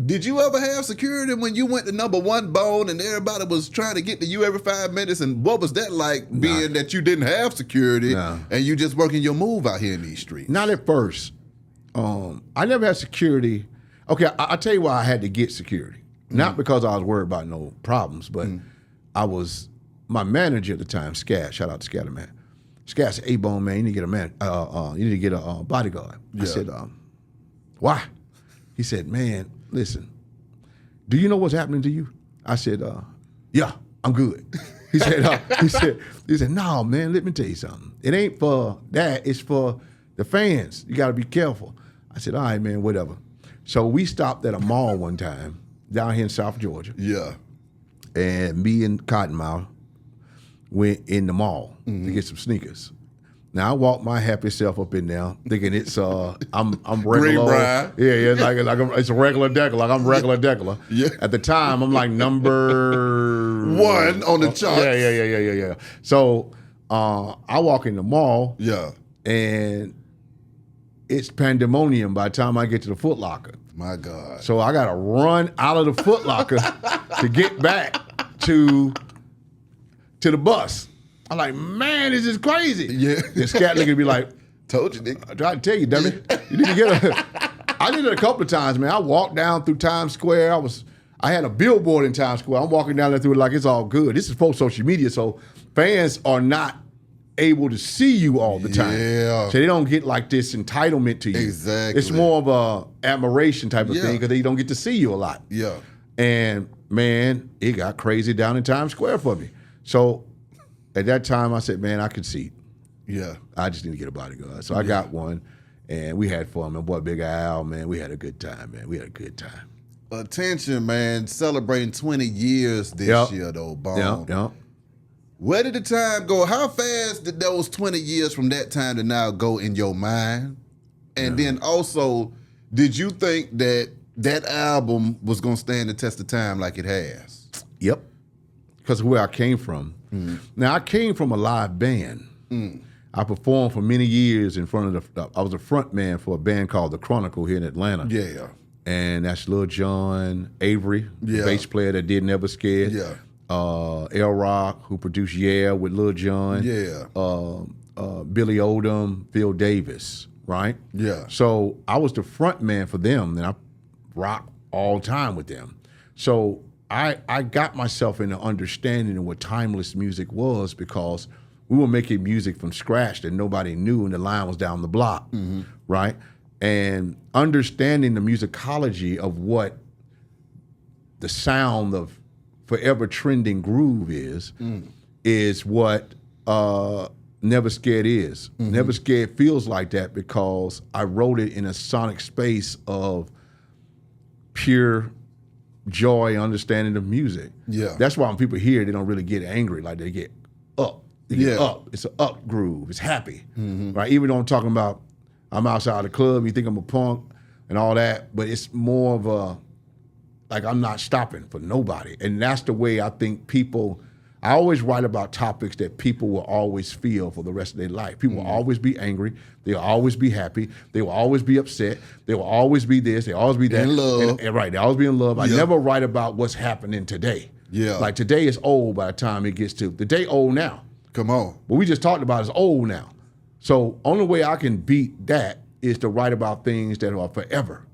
Did you ever have security when you went to number one bone and everybody was trying to get to you every 5 minutes? And what was that like, being that you didn't have security and you just working your move out here in these streets? Not at first. I never had security. Okay, I'll tell you why I had to get security. Not because I was worried about no problems, but my manager at the time, Scat, shout out to Scatter Man. Scat said, "Hey, Bone, man, you need to get you need to get a bodyguard." I said, "Why?" He said, "Man, listen, do you know what's happening to you?" I said, "Yeah, I'm good." He said, he said, "No, man, let me tell you something. It ain't for that. It's for the fans. You got to be careful." I said, "All right, man, whatever." So we stopped at a mall one time down here in South Georgia. Yeah. And me and Cottonmouth went in the mall to get some sneakers. Now I walk my happy self up in there, thinking it's I'm regular. Yeah, it's a regular deckler. Like I'm regular deckler. Yeah. At the time, I'm like number 1 on the chart. Yeah. So I walk in the mall. Yeah. And it's pandemonium by the time I get to the Foot Locker. My God. So I gotta run out of the Foot Locker to get back to the bus. I'm like, man, this is crazy. Yeah. The scat nigga be like, told you, nigga. I tried to tell you, dummy. You need to get I did it a couple of times, man. I walked down through Times Square. I had a billboard in Times Square. I'm walking down there through it like it's all good. This is post social media, so fans are not able to see you all the time. Yeah. So they don't get like this entitlement to you. Exactly. It's more of a admiration type of thing because they don't get to see you a lot. Yeah. And man, it got crazy down in Times Square for me. So at that time I said, man, I could see. Yeah. I just need to get a bodyguard. So I got one and we had fun. My boy Big Al, man, we had a good time, man. We had a good time. AttenChun, man, celebrating 20 years this year though, Bone. Yeah. Where did the time go? How fast did those 20 years from that time to now go in your mind? And then also, did you think that that album was going to stand the test of time like it has? Yep. Because of where I came from. Now, I came from a live band. I performed for many years in front of I was a front man for a band called The Chronicle here in Atlanta. Yeah. And that's Lil Jon, Avery, the bass player that did Never Scared. Yeah. L Rock, who produced Yeah with Lil Jon. Yeah. Billy Odom, Phil Davis, right? Yeah. So I was the front man for them, and I rocked all the time with them. So I got myself into understanding of what timeless music was because we were making music from scratch that nobody knew, and the line was down the block, right? And understanding the musicology of what the sound of forever trending groove is what Never Scared is. Never Scared feels like that because I wrote it in a sonic space of pure joy, understanding of music. Yeah. That's why when people hear it, they don't really get angry, like they get up. They get up. It's an up groove. It's happy. Right? Even though I'm talking about I'm outside the club, you think I'm a punk and all that, but it's more of a like I'm not stopping for nobody. And that's the way I think people, I always write about topics that people will always feel for the rest of their life. People will always be angry. They'll always be happy. They will always be upset. They will always be this. They always be that. In love. And right, they always be in love. I never write about what's happening today. Yeah. Like today is old by the time it gets to, the day old now. Come on. What we just talked about is old now. So only way I can beat that is to write about things that are forever.